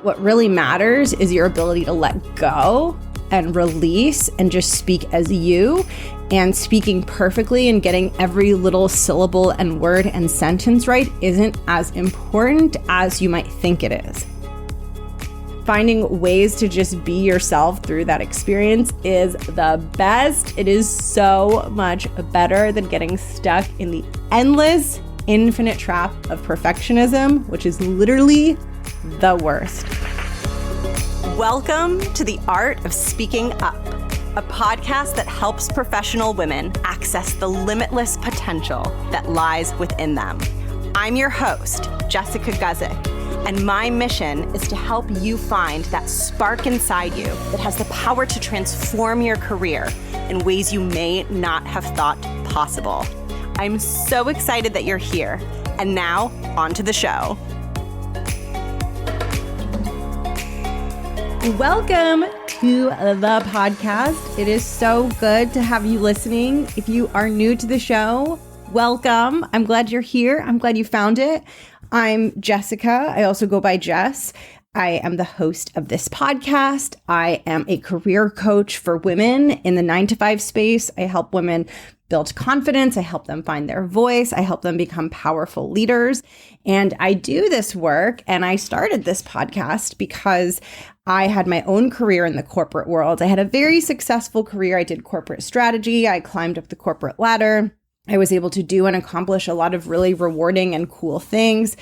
What really matters is your ability to let go and release and just speak as you, and speaking perfectly and getting every little syllable and word and sentence right isn't as important as you might think it is. Finding ways to just be yourself through that experience is the best. It is so much better than getting stuck in the endless, infinite trap of perfectionism, which is literally the worst. Welcome to The Art of Speaking Up, a podcast that helps professional women access the limitless potential that lies within them. I'm your host, Jessica Guzik, and my mission is to help you find that spark inside you that has the power to transform your career in ways you may not have thought possible. I'm so excited that you're here. And now, on to the show. Welcome to the podcast. It is so good to have you listening. If you are new to the show, welcome. I'm glad you're here. I'm glad you found it. I'm Jessica. I also go by Jess. I am the host of this podcast. I am a career coach for women in the 9-to-5 space. I help women build confidence. I help them find their voice. I help them become powerful leaders. And I do this work, and I started this podcast because I had my own career in the corporate world. I had a very successful career. I did corporate strategy. I climbed up the corporate ladder. I was able to do and accomplish a lot of really rewarding and cool things.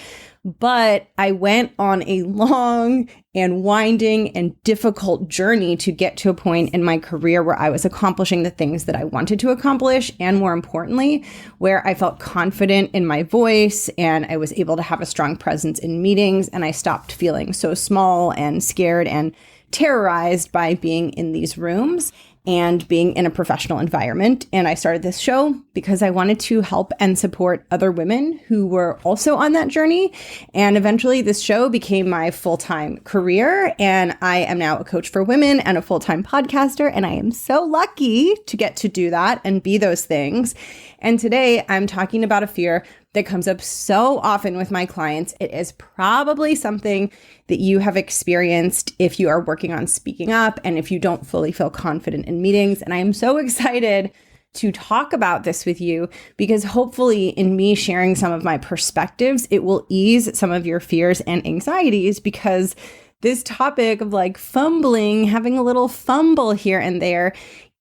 But I went on a long and winding and difficult journey to get to a point in my career where I was accomplishing the things that I wanted to accomplish. And more importantly, where I felt confident in my voice and I was able to have a strong presence in meetings. And I stopped feeling so small and scared and terrorized by being in these rooms and being in a professional environment. And I started this show because I wanted to help and support other women who were also on that journey. And eventually this show became my full-time career. And I am now a coach for women and a full-time podcaster. And I am so lucky to get to do that and be those things. And today I'm talking about a fear that comes up so often with my clients. It is probably something that you have experienced if you are working on speaking up and if you don't fully feel confident in meetings. And I am so excited to talk about this with you because hopefully in me sharing some of my perspectives, it will ease some of your fears and anxieties, because this topic of like fumbling, having a little fumble here and there,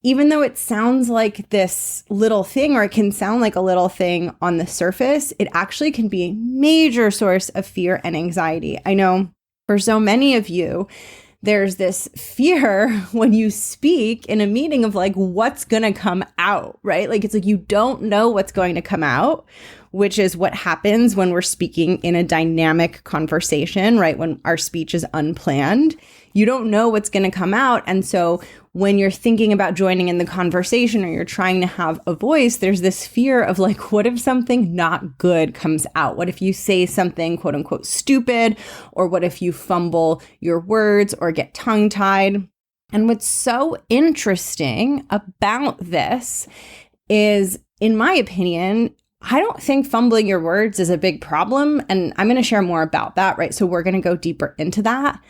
even though it sounds like this little thing, or it can sound like a little thing on the surface, it actually can be a major source of fear and anxiety. I know for so many of you, there's this fear when you speak in a meeting of like, what's going to come out, right? Like, it's like you don't know what's going to come out, which is what happens when we're speaking in a dynamic conversation, right? When our speech is unplanned, you don't know what's going to come out. And so when you're thinking about joining in the conversation or you're trying to have a voice, there's this fear of like, what if something not good comes out? What if you say something quote unquote stupid? Or what if you fumble your words or get tongue-tied? And what's so interesting about this is, in my opinion, I don't think fumbling your words is a big problem. And I'm going to share more about that, right? So we're going to go deeper into that.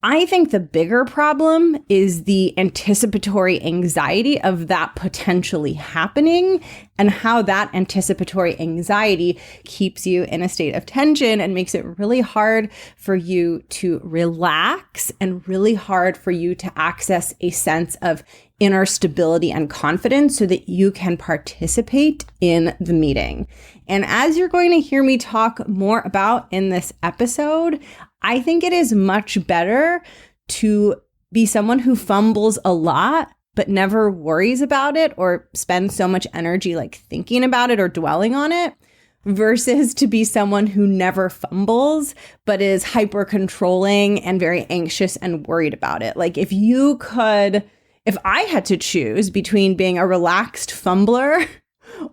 I think the bigger problem is the anticipatory anxiety of that potentially happening, and how that anticipatory anxiety keeps you in a state of tension and makes it really hard for you to relax and really hard for you to access a sense of inner stability and confidence so that you can participate in the meeting. And as you're going to hear me talk more about in this episode, I think it is much better to be someone who fumbles a lot, but never worries about it or spends so much energy like thinking about it or dwelling on it, versus to be someone who never fumbles, but is hyper controlling and very anxious and worried about it. Like if I had to choose between being a relaxed fumbler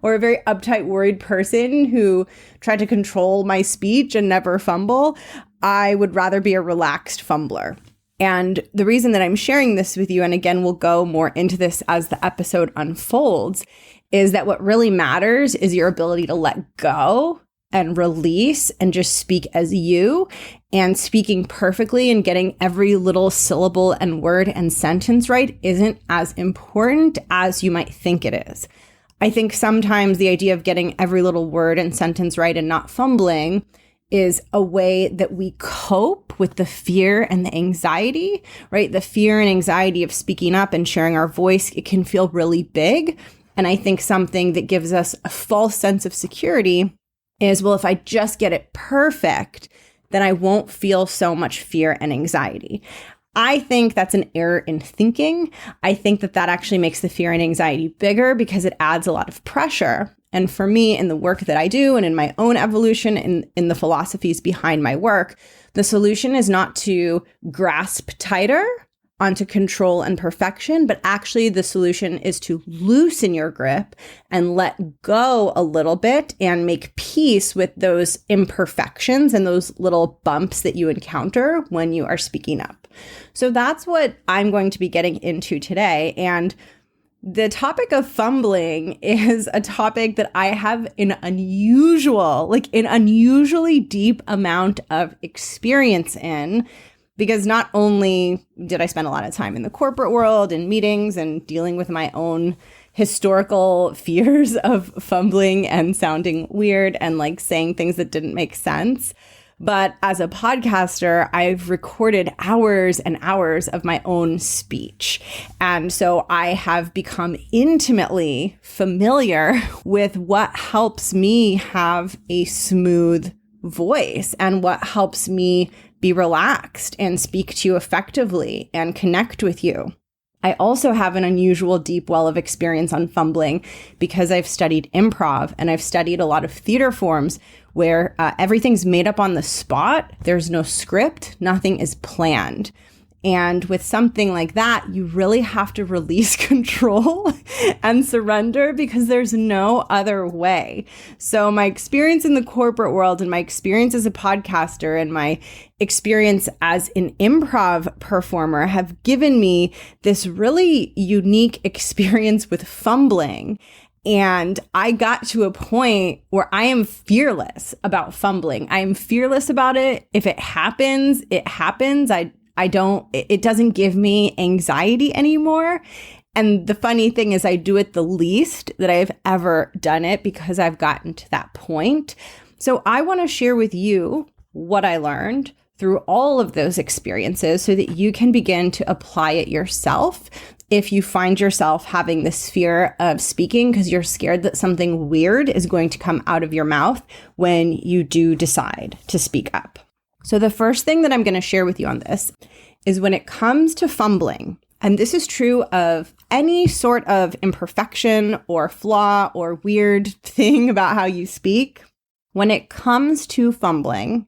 or a very uptight, worried person who tried to control my speech and never fumble, I would rather be a relaxed fumbler. And the reason that I'm sharing this with you, and again, we'll go more into this as the episode unfolds, is that what really matters is your ability to let go and release and just speak as you, and speaking perfectly and getting every little syllable and word and sentence right isn't as important as you might think it is. I think sometimes the idea of getting every little word and sentence right and not fumbling is a way that we cope with the fear and the anxiety, right? The fear and anxiety of speaking up and sharing our voice, it can feel really big. And I think something that gives us a false sense of security is, well, if I just get it perfect, then I won't feel so much fear and anxiety. I think that's an error in thinking. I think that actually makes the fear and anxiety bigger because it adds a lot of pressure. And for me, in the work that I do and in my own evolution, in the philosophies behind my work, the solution is not to grasp tighter onto control and perfection, but actually the solution is to loosen your grip and let go a little bit and make peace with those imperfections and those little bumps that you encounter when you are speaking up. So that's what I'm going to be getting into today. And the topic of fumbling is a topic that I have an unusually deep amount of experience in, because not only did I spend a lot of time in the corporate world in meetings and dealing with my own historical fears of fumbling and sounding weird and like saying things that didn't make sense, but as a podcaster, I've recorded hours and hours of my own speech. And so I have become intimately familiar with what helps me have a smooth voice and what helps me be relaxed and speak to you effectively and connect with you. I also have an unusual deep well of experience on fumbling because I've studied improv and I've studied a lot of theater forms where everything's made up on the spot. There's no script, nothing is planned. And with something like that, you really have to release control and surrender because there's no other way. So my experience in the corporate world and my experience as a podcaster and my experience as an improv performer have given me this really unique experience with fumbling. And I got to a point where I am fearless about fumbling. I am fearless about it. If it happens, it happens. It doesn't give me anxiety anymore. And the funny thing is I do it the least that I've ever done it because I've gotten to that point. So I want to share with you what I learned through all of those experiences so that you can begin to apply it yourself if you find yourself having this fear of speaking because you're scared that something weird is going to come out of your mouth when you do decide to speak up. So the first thing that I'm going to share with you on this is when it comes to fumbling, and this is true of any sort of imperfection or flaw or weird thing about how you speak, when it comes to fumbling,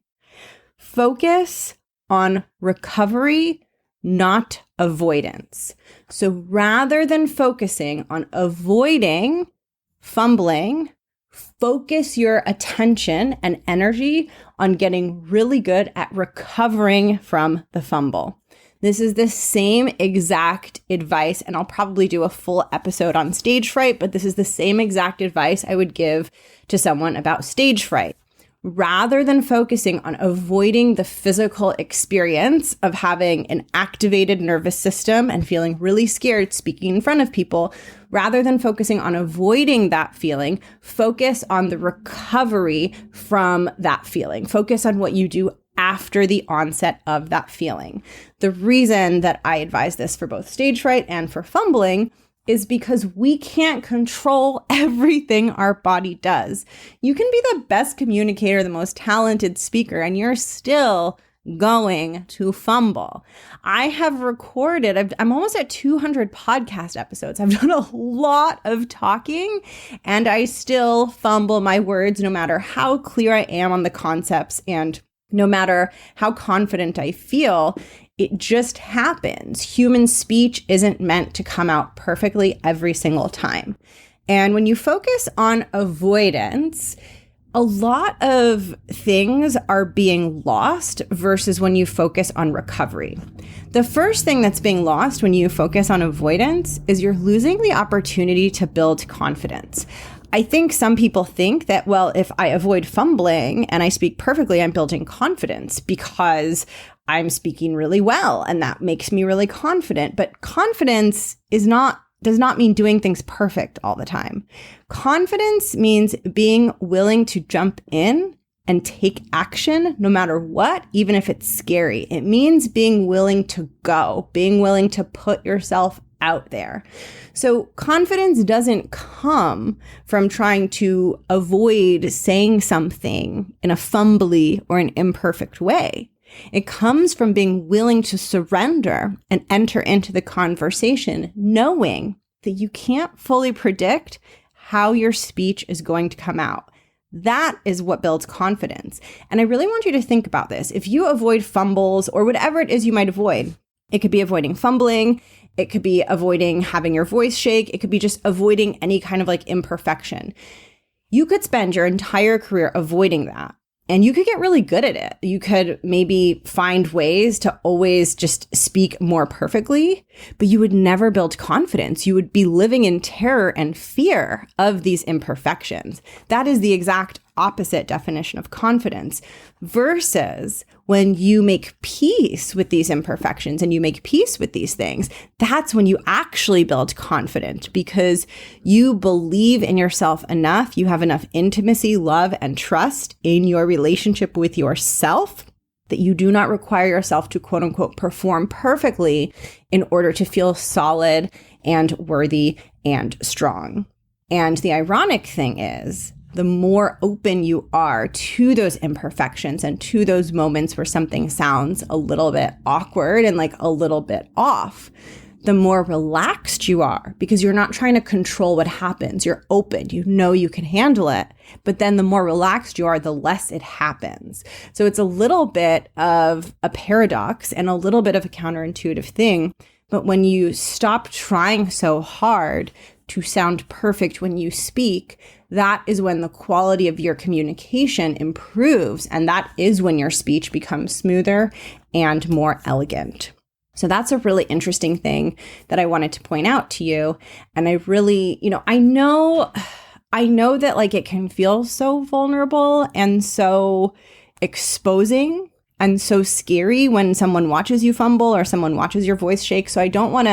focus on recovery, not avoidance. So rather than focusing on avoiding fumbling, focus your attention and energy on getting really good at recovering from the fumble. This is the same exact advice, and I'll probably do a full episode on stage fright, but this is the same exact advice I would give to someone about stage fright. Rather than focusing on avoiding the physical experience of having an activated nervous system and feeling really scared speaking in front of people, rather than focusing on avoiding that feeling, focus on the recovery from that feeling. Focus on what you do after the onset of that feeling. The reason that I advise this for both stage fright and for fumbling is because we can't control everything our body does. You can be the best communicator, the most talented speaker, and you're still going to fumble. I have recorded, I'm almost at 200 podcast episodes. I've done a lot of talking, and I still fumble my words no matter how clear I am on the concepts and no matter how confident I feel. It just happens. Human speech isn't meant to come out perfectly every single time. And when you focus on avoidance, a lot of things are being lost versus when you focus on recovery. The first thing that's being lost when you focus on avoidance is you're losing the opportunity to build confidence. I think some people think that, well, if I avoid fumbling and I speak perfectly, I'm building confidence because I'm speaking really well and that makes me really confident. But confidence does not mean doing things perfect all the time. Confidence means being willing to jump in and take action no matter what, even if it's scary. It means being willing to go, being willing to put yourself out there. So confidence doesn't come from trying to avoid saying something in a fumbly or an imperfect way. It comes from being willing to surrender and enter into the conversation, knowing that you can't fully predict how your speech is going to come out. That is what builds confidence. And I really want you to think about this. If you avoid fumbles or whatever it is you might avoid, it could be avoiding fumbling. It could be avoiding having your voice shake. It could be just avoiding any kind of like imperfection. You could spend your entire career avoiding that. And you could get really good at it. You could maybe find ways to always just speak more perfectly, but you would never build confidence. You would be living in terror and fear of these imperfections. That is the exact opposite definition of confidence, versus when you make peace with these imperfections and you make peace with these things, that's when you actually build confidence because you believe in yourself enough, you have enough intimacy, love, and trust in your relationship with yourself that you do not require yourself to quote unquote perform perfectly in order to feel solid and worthy and strong. And the ironic thing is, the more open you are to those imperfections and to those moments where something sounds a little bit awkward and like a little bit off, the more relaxed you are because you're not trying to control what happens. You're open. You know you can handle it. But then the more relaxed you are, the less it happens. So it's a little bit of a paradox and a little bit of a counterintuitive thing. But when you stop trying so hard to sound perfect when you speak, that is when the quality of your communication improves. And that is when your speech becomes smoother and more elegant. So that's a really interesting thing that I wanted to point out to you. And I really, I know that like it can feel so vulnerable and so exposing and so scary when someone watches you fumble or someone watches your voice shake. So I don't want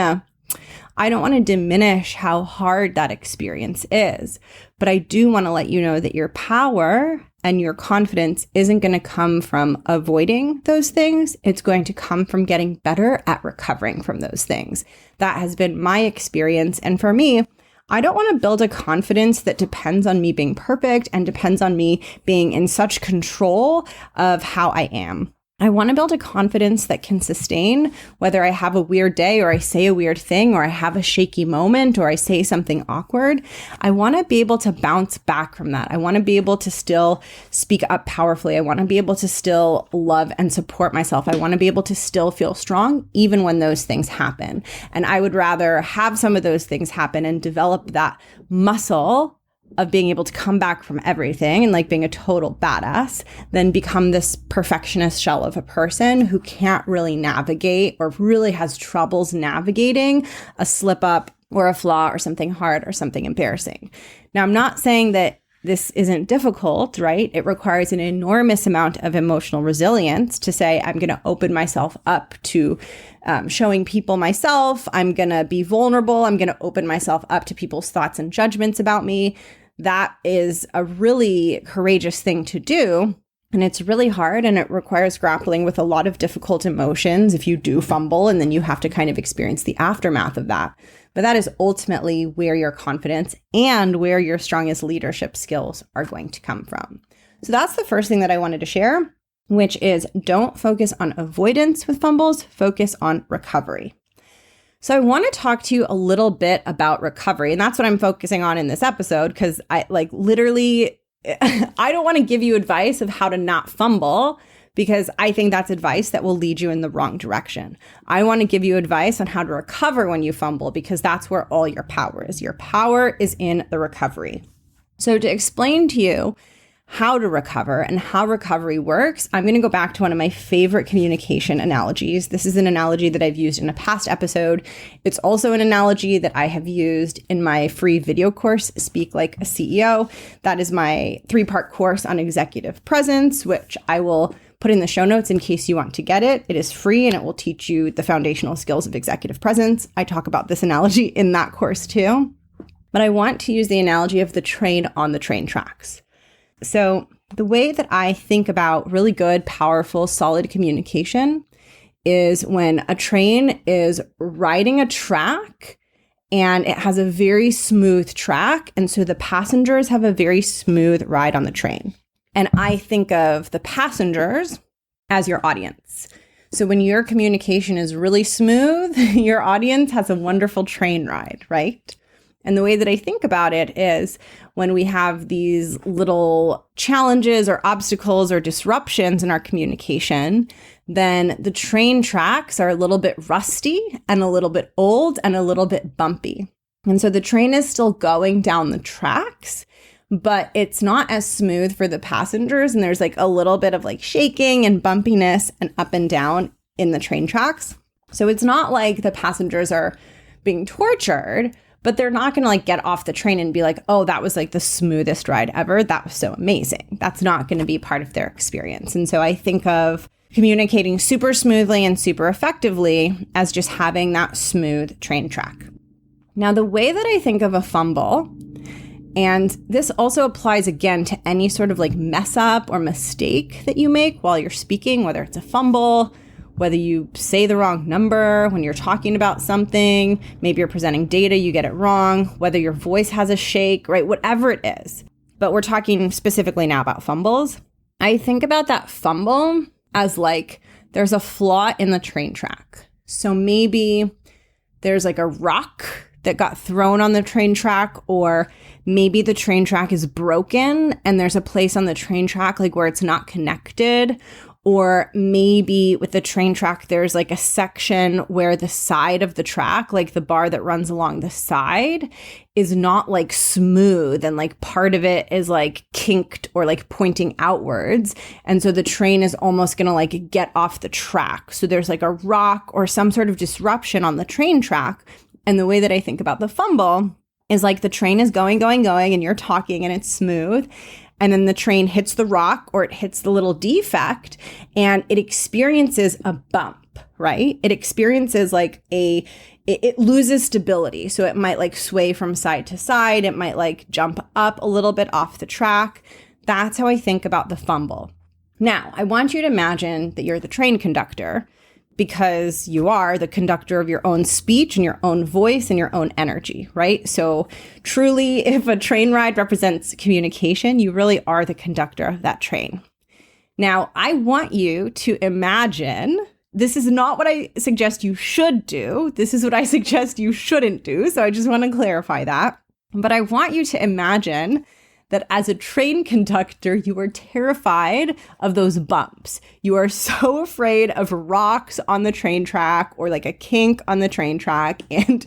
to diminish how hard that experience is, but I do want to let you know that your power and your confidence isn't going to come from avoiding those things. It's going to come from getting better at recovering from those things. That has been my experience. And for me, I don't want to build a confidence that depends on me being perfect and depends on me being in such control of how I am. I want to build a confidence that can sustain whether I have a weird day or I say a weird thing or I have a shaky moment or I say something awkward. I want to be able to bounce back from that. I want to be able to still speak up powerfully. I want to be able to still love and support myself. I want to be able to still feel strong even when those things happen. And I would rather have some of those things happen and develop that muscle of being able to come back from everything and like being a total badass than become this perfectionist shell of a person who can't really navigate or really has troubles navigating a slip up or a flaw or something hard or something embarrassing. Now, I'm not saying that this isn't difficult, right? It requires an enormous amount of emotional resilience to say, I'm going to open myself up to showing people myself. I'm going to be vulnerable. I'm going to open myself up to people's thoughts and judgments about me. That is a really courageous thing to do. And it's really hard and it requires grappling with a lot of difficult emotions if you do fumble and then you have to kind of experience the aftermath of that. But that is ultimately where your confidence and where your strongest leadership skills are going to come from. So that's the first thing that I wanted to share, which is don't focus on avoidance with fumbles, focus on recovery. So I want to talk to you a little bit about recovery. And that's what I'm focusing on in this episode because I don't want to give you advice of how to not fumble because I think that's advice that will lead you in the wrong direction. I want to give you advice on how to recover when you fumble because that's where all your power is. Your power is in the recovery. So to explain to you how to recover and how recovery works, I'm going to go back to one of my favorite communication analogies. This is an analogy that I've used in a past episode. It's also an analogy that I have used in my free video course, Speak Like a CEO. That is my 3-part course on executive presence, which I will put in the show notes in case you want to get it. It is free and it will teach you the foundational skills of executive presence. I talk about this analogy in that course too. But I want to use the analogy of the train on the train tracks. So the way that I think about really good, powerful, solid communication is when a train is riding a track and it has a very smooth track. And so the passengers have a very smooth ride on the train. And I think of the passengers as your audience. So when your communication is really smooth, your audience has a wonderful train ride, right? And the way that I think about it is when we have these little challenges or obstacles or disruptions in our communication, then the train tracks are a little bit rusty and a little bit old and a little bit bumpy. And so the train is still going down the tracks, but it's not as smooth for the passengers. And there's like a little bit of like shaking and bumpiness and up and down in the train tracks. So it's not like the passengers are being tortured, but they're not going to like get off the train and be like, oh, that was like the smoothest ride ever. That was so amazing. That's not going to be part of their experience. And so I think of communicating super smoothly and super effectively as just having that smooth train track. Now, the way that I think of a fumble, and this also applies again to any sort of like mess up or mistake that you make while you're speaking, whether it's a fumble, whether you say the wrong number when you're talking about something, maybe you're presenting data, you get it wrong, whether your voice has a shake, right? Whatever it is. But we're talking specifically now about fumbles. I think about that fumble as like there's a flaw in the train track. So maybe there's like a rock that got thrown on the train track, or maybe the train track is broken and there's a place on the train track like where it's not connected. Or maybe with the train track, there's like a section where the side of the track, like the bar that runs along the side, is not like smooth and like part of it is like kinked or like pointing outwards. And so the train is almost going to like get off the track. So there's like a rock or some sort of disruption on the train track. And the way that I think about the fumble is like the train is going, and you're talking and it's smooth. And then the train hits the rock or it hits the little defect and it experiences a bump, right? It experiences like it loses stability. So it might like sway from side to side. It might like jump up a little bit off the track. That's how I think about the fumble. Now, I want you to imagine that you're the train conductor, because you are the conductor of your own speech and your own voice and your own energy, right? So truly, if a train ride represents communication, you really are the conductor of that train. Now, I want you to imagine, this is not what I suggest you should do. This is what I suggest you shouldn't do. So I just want to clarify that. But I want you to imagine that as a train conductor, you are terrified of those bumps. You are so afraid of rocks on the train track or like a kink on the train track. And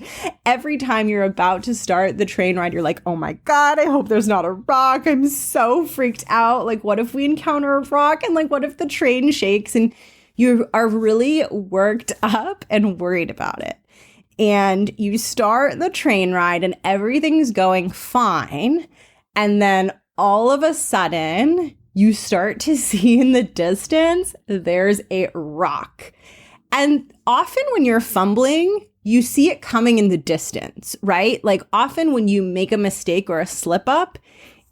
every time you're about to start the train ride, you're like, oh my God, I hope there's not a rock. I'm so freaked out. Like, what if we encounter a rock? And like, what if the train shakes? And you are really worked up and worried about it. And you start the train ride and everything's going fine. And then all of a sudden, you start to see in the distance, there's a rock. And often when you're fumbling, you see it coming in the distance, right? Like often when you make a mistake or a slip up,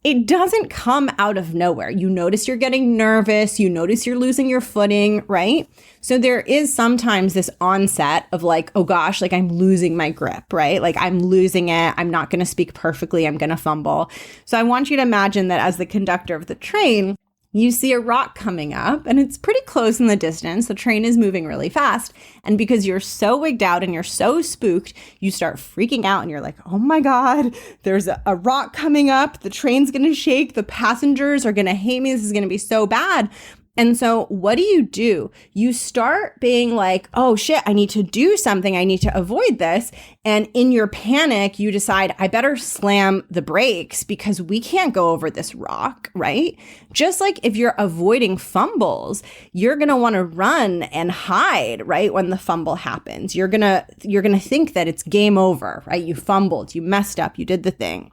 it doesn't come out of nowhere. You notice you're getting nervous. You notice you're losing your footing, right? So there is sometimes this onset of like, oh gosh, like I'm losing my grip, right? Like I'm losing it. I'm not going to speak perfectly. I'm going to fumble. So I want you to imagine that as the conductor of the train, you see a rock coming up and it's pretty close in the distance. The train is moving really fast. And because you're so wigged out and you're so spooked, you start freaking out and you're like, oh my God, there's a rock coming up. The train's going to shake. The passengers are going to hate me. This is going to be so bad. And so what do? You start being like, oh shit, I need to do something. I need to avoid this. And in your panic, you decide, I better slam the brakes because we can't go over this rock, right? Just like if you're avoiding fumbles, you're going to want to run and hide, right? When the fumble happens, you're going to think that it's game over, right? You fumbled, you messed up, you did the thing.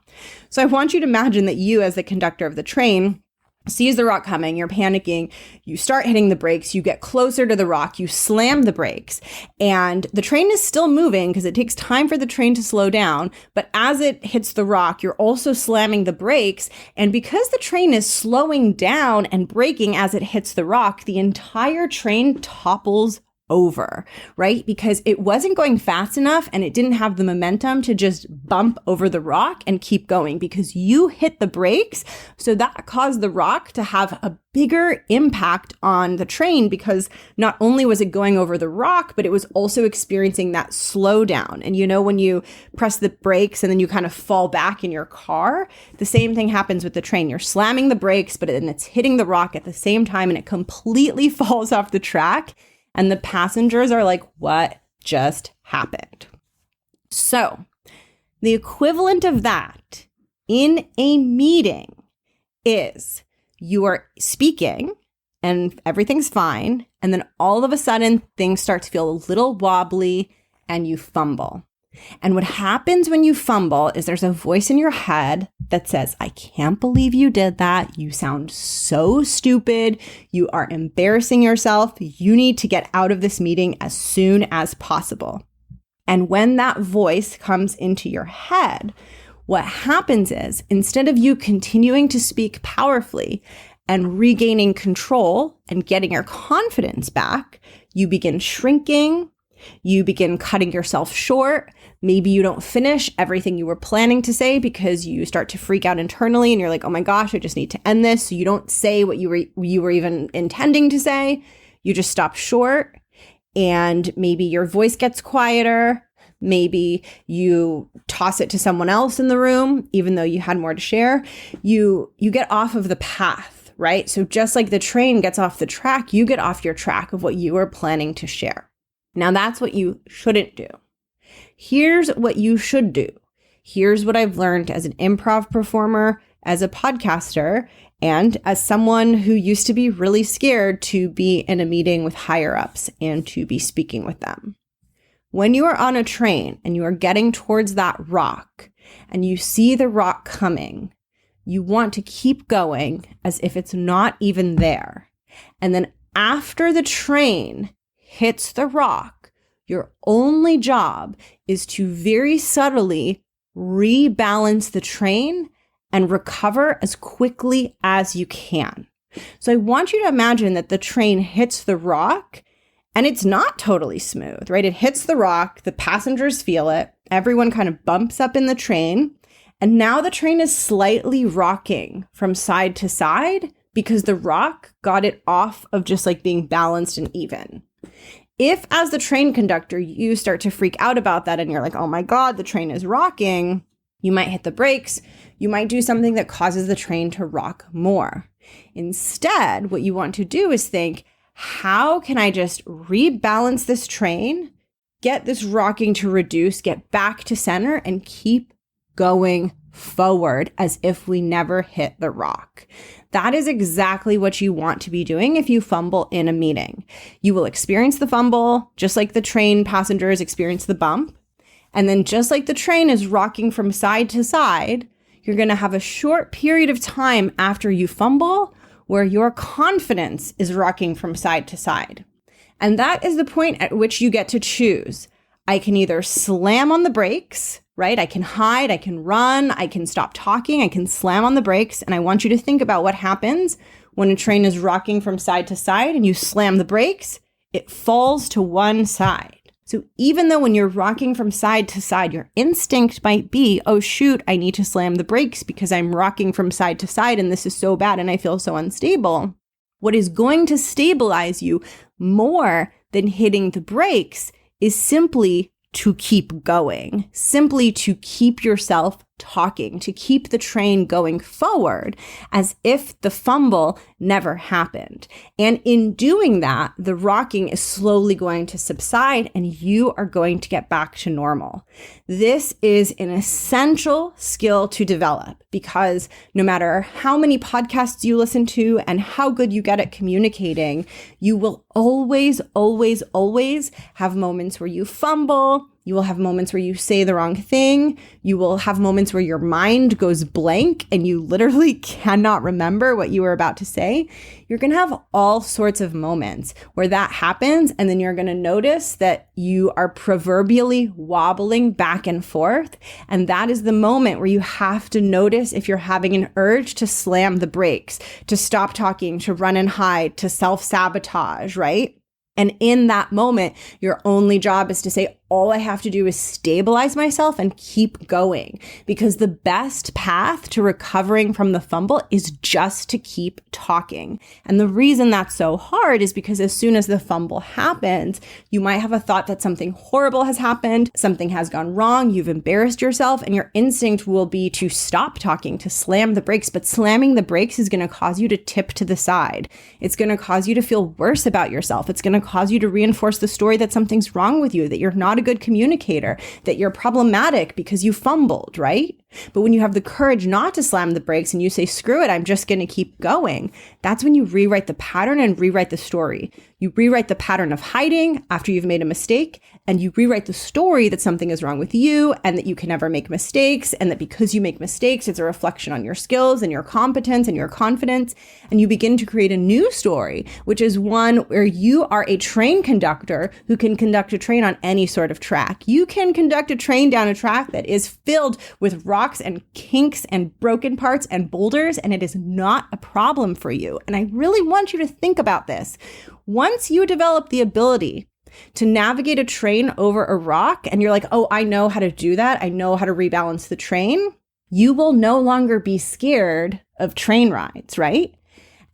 So I want you to imagine that you, as the conductor of the train, sees the rock coming, you're panicking, you start hitting the brakes, you get closer to the rock, you slam the brakes, and the train is still moving because it takes time for the train to slow down. But as it hits the rock, you're also slamming the brakes. And because the train is slowing down and braking as it hits the rock, the entire train topples over, right? Because it wasn't going fast enough and it didn't have the momentum to just bump over the rock and keep going because you hit the brakes. So that caused the rock to have a bigger impact on the train because not only was it going over the rock, but it was also experiencing that slowdown. And you know, when you press the brakes and then you kind of fall back in your car, the same thing happens with the train. You're slamming the brakes, but then it's hitting the rock at the same time and it completely falls off the track. And the passengers are like, what just happened? So the equivalent of that in a meeting is you are speaking and everything's fine. And then all of a sudden things start to feel a little wobbly and you fumble. And what happens when you fumble is there's a voice in your head that says, I can't believe you did that. You sound so stupid. You are embarrassing yourself. You need to get out of this meeting as soon as possible. And when that voice comes into your head, what happens is instead of you continuing to speak powerfully and regaining control and getting your confidence back, you begin shrinking. You begin cutting yourself short. Maybe you don't finish everything you were planning to say because you start to freak out internally and you're like, oh my gosh, I just need to end this. So you don't say what you were even intending to say. You just stop short and maybe your voice gets quieter. Maybe you toss it to someone else in the room, even though you had more to share. You get off of the path, right? So just like the train gets off the track, you get off your track of what you were planning to share. Now that's what you shouldn't do. Here's what you should do. Here's what I've learned as an improv performer, as a podcaster, and as someone who used to be really scared to be in a meeting with higher ups and to be speaking with them. When you are on a train and you are getting towards that rock and you see the rock coming, you want to keep going as if it's not even there. And then after the train hits the rock, your only job is to very subtly rebalance the train and recover as quickly as you can. So I want you to imagine that the train hits the rock and it's not totally smooth, right? It hits the rock, the passengers feel it, everyone kind of bumps up in the train, and now the train is slightly rocking from side to side because the rock got it off of just like being balanced and even. If, as the train conductor, you start to freak out about that and you're like, oh my God, the train is rocking, you might hit the brakes. You might do something that causes the train to rock more. Instead, what you want to do is think, how can I just rebalance this train, get this rocking to reduce, get back to center, and keep going forward as if we never hit the rock? That is exactly what you want to be doing if you fumble in a meeting. You will experience the fumble, just like the train passengers experience the bump. And then just like the train is rocking from side to side, you're going to have a short period of time after you fumble where your confidence is rocking from side to side. And that is the point at which you get to choose. I can either slam on the brakes, right? I can hide, I can run, I can stop talking, I can slam on the brakes. And I want you to think about what happens when a train is rocking from side to side and you slam the brakes, it falls to one side. So even though when you're rocking from side to side, your instinct might be, oh shoot, I need to slam the brakes because I'm rocking from side to side and this is so bad and I feel so unstable. What is going to stabilize you more than hitting the brakes is simply to keep going, simply to keep yourself talking, to keep the train going forward as if the fumble never happened. And in doing that, the rocking is slowly going to subside and you are going to get back to normal. This is an essential skill to develop because no matter how many podcasts you listen to and how good you get at communicating, you will always, always, always have moments where you fumble. You will have moments where you say the wrong thing. You will have moments where your mind goes blank and you literally cannot remember what you were about to say. You're going to have all sorts of moments where that happens. And then you're going to notice that you are proverbially wobbling back and forth. And that is the moment where you have to notice if you're having an urge to slam the brakes, to stop talking, to run and hide, to self-sabotage, right? And in that moment, your only job is to say, all I have to do is stabilize myself and keep going, because the best path to recovering from the fumble is just to keep talking. And the reason that's so hard is because as soon as the fumble happens, you might have a thought that something horrible has happened, something has gone wrong, you've embarrassed yourself, and your instinct will be to stop talking, to slam the brakes. But slamming the brakes is going to cause you to tip to the side. It's going to cause you to feel worse about yourself. It's going to cause you to reinforce the story that something's wrong with you, that you're not a good communicator, that you're problematic because you fumbled, right? But when you have the courage not to slam the brakes and you say, screw it, I'm just going to keep going, that's when you rewrite the pattern and rewrite the story. You rewrite the pattern of hiding after you've made a mistake, and you rewrite the story that something is wrong with you and that you can never make mistakes, and that because you make mistakes, it's a reflection on your skills and your competence and your confidence. And you begin to create a new story, which is one where you are a train conductor who can conduct a train on any sort of track. You can conduct a train down a track that is filled with rocks and kinks and broken parts and boulders, and it is not a problem for you. And I really want you to think about this. Once you develop the ability to navigate a train over a rock and you're like, oh, I know how to do that, I know how to rebalance the train, you will no longer be scared of train rides, right?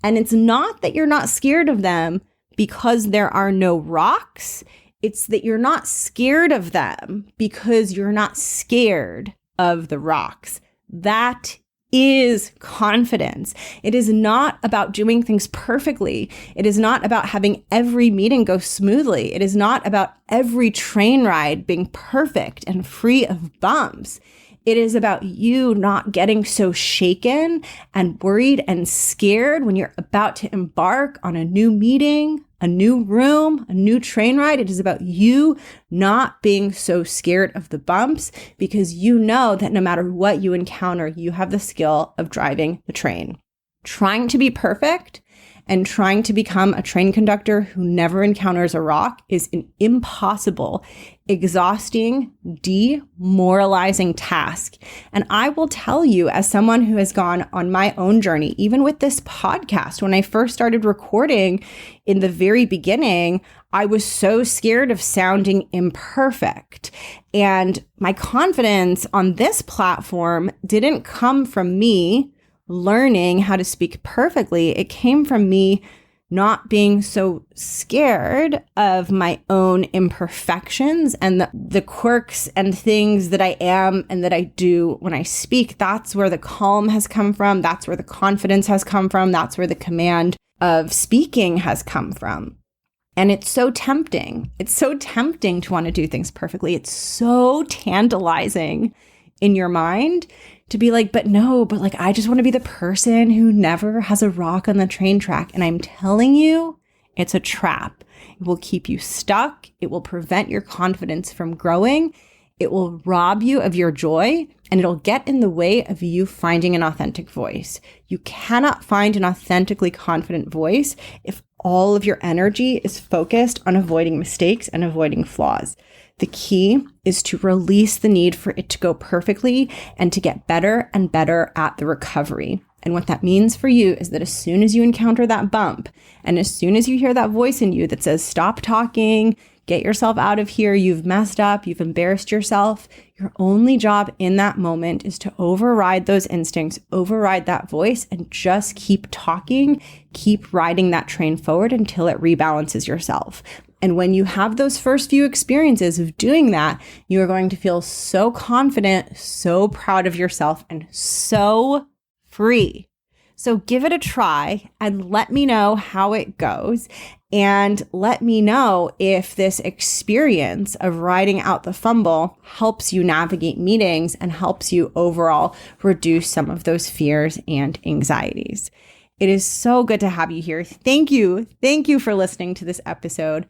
And it's not that you're not scared of them because there are no rocks. It's that you're not scared of them because you're not scared of the rocks. That is confidence. It is not about doing things perfectly. It is not about having every meeting go smoothly. It is not about every train ride being perfect and free of bumps. It is about you not getting so shaken and worried and scared when you're about to embark on a new meeting, a new room, a new train ride. It is about you not being so scared of the bumps because you know that no matter what you encounter, you have the skill of driving the train. Trying to be perfect and trying to become a train conductor who never encounters a rock is an impossible, exhausting, demoralizing task. And I will tell you, as someone who has gone on my own journey, even with this podcast, when I first started recording in the very beginning, I was so scared of sounding imperfect. And my confidence on this platform didn't come from me learning how to speak perfectly. It came from me not being so scared of my own imperfections and the quirks and things that I am and that I do when I speak. That's where the calm has come from. That's where the confidence has come from. That's where the command of speaking has come from. And it's so tempting. It's so tempting to want to do things perfectly. It's so tantalizing in your mind to be like, but like, I just want to be the person who never has a rock on the train track. And I'm telling you, it's a trap. It will keep you stuck. It will prevent your confidence from growing. It will rob you of your joy, and it'll get in the way of you finding an authentic voice. You cannot find an authentically confident voice if all of your energy is focused on avoiding mistakes and avoiding flaws. The key is to release the need for it to go perfectly and to get better and better at the recovery. And what that means for you is that as soon as you encounter that bump, and as soon as you hear that voice in you that says, stop talking, get yourself out of here, you've messed up, you've embarrassed yourself, your only job in that moment is to override those instincts, override that voice, and just keep talking, keep riding that train forward until it rebalances yourself. And when you have those first few experiences of doing that, you are going to feel so confident, so proud of yourself, and so free. So give it a try and let me know how it goes. And let me know if this experience of riding out the fumble helps you navigate meetings and helps you overall reduce some of those fears and anxieties. It is so good to have you here. Thank you. Thank you for listening to this episode.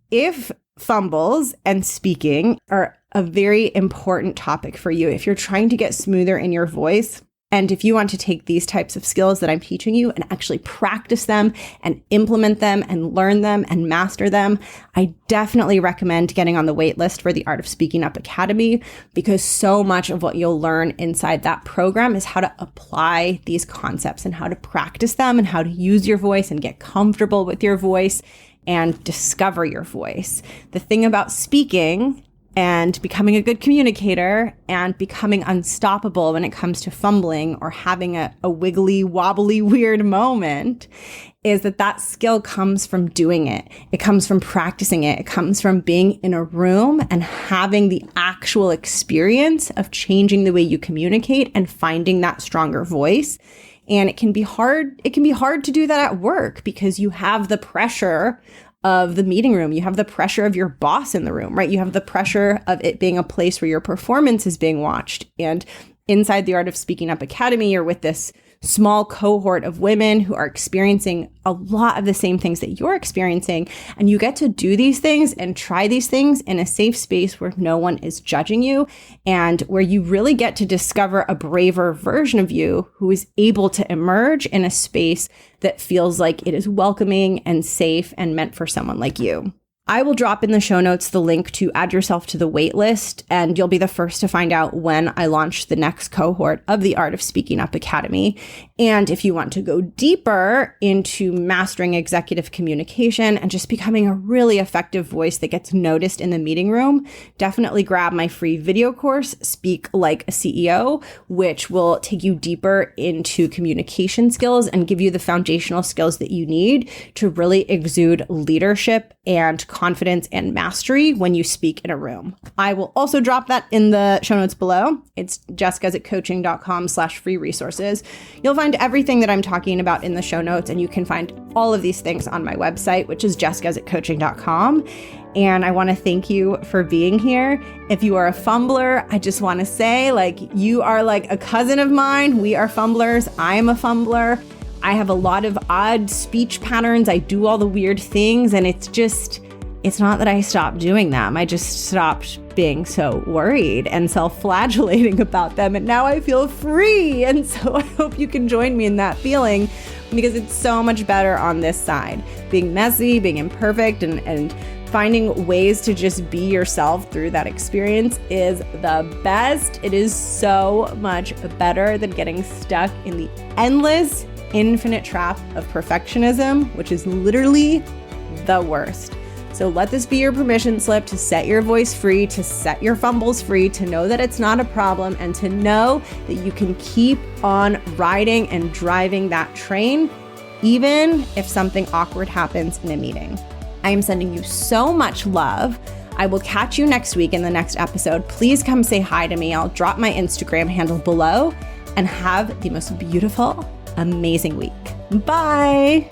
If fumbles and speaking are a very important topic for you, if you're trying to get smoother in your voice, and if you want to take these types of skills that I'm teaching you and actually practice them and implement them and learn them and master them, I definitely recommend getting on the wait list for the Art of Speaking Up Academy, because so much of what you'll learn inside that program is how to apply these concepts and how to practice them and how to use your voice and get comfortable with your voice and discover your voice. The thing about speaking and becoming a good communicator and becoming unstoppable when it comes to fumbling or having a wiggly, wobbly, weird moment is that skill comes from doing it. It comes from practicing it. It comes from being in a room and having the actual experience of changing the way you communicate and finding that stronger voice. And it can be hard. It can be hard to do that at work because you have the pressure of the meeting room. You have the pressure of your boss in the room, right? You have the pressure of it being a place where your performance is being watched. And inside the Art of Speaking Up Academy, you're with this small cohort of women who are experiencing a lot of the same things that you're experiencing. And you get to do these things and try these things in a safe space where no one is judging you and where you really get to discover a braver version of you who is able to emerge in a space that feels like it is welcoming and safe and meant for someone like you. I will drop in the show notes the link to add yourself to the wait list, and you'll be the first to find out when I launch the next cohort of the Art of Speaking Up Academy. And if you want to go deeper into mastering executive communication and just becoming a really effective voice that gets noticed in the meeting room, definitely grab my free video course, Speak Like a CEO, which will take you deeper into communication skills and give you the foundational skills that you need to really exude leadership and confidence and mastery when you speak in a room. I will also drop that in the show notes below. It's jessguzikcoaching.com/free resources. You'll find everything that I'm talking about in the show notes, and you can find all of these things on my website, which is jessguzikcoaching.com. And I want to thank you for being here. If you are a fumbler, I just want to say, you are like a cousin of mine. We are fumblers. I am a fumbler. I have a lot of odd speech patterns. I do all the weird things, and it's not that I stopped doing them. I just stopped being so worried and self-flagellating about them. And now I feel free. And so I hope you can join me in that feeling, because it's so much better on this side. Being messy, being imperfect, and finding ways to just be yourself through that experience is the best. It is so much better than getting stuck in the endless, infinite trap of perfectionism, which is literally the worst. So let this be your permission slip to set your voice free, to set your fumbles free, to know that it's not a problem, and to know that you can keep on riding and driving that train, even if something awkward happens in a meeting. I am sending you so much love. I will catch you next week in the next episode. Please come say hi to me. I'll drop my Instagram handle below, and have the most beautiful, amazing week. Bye.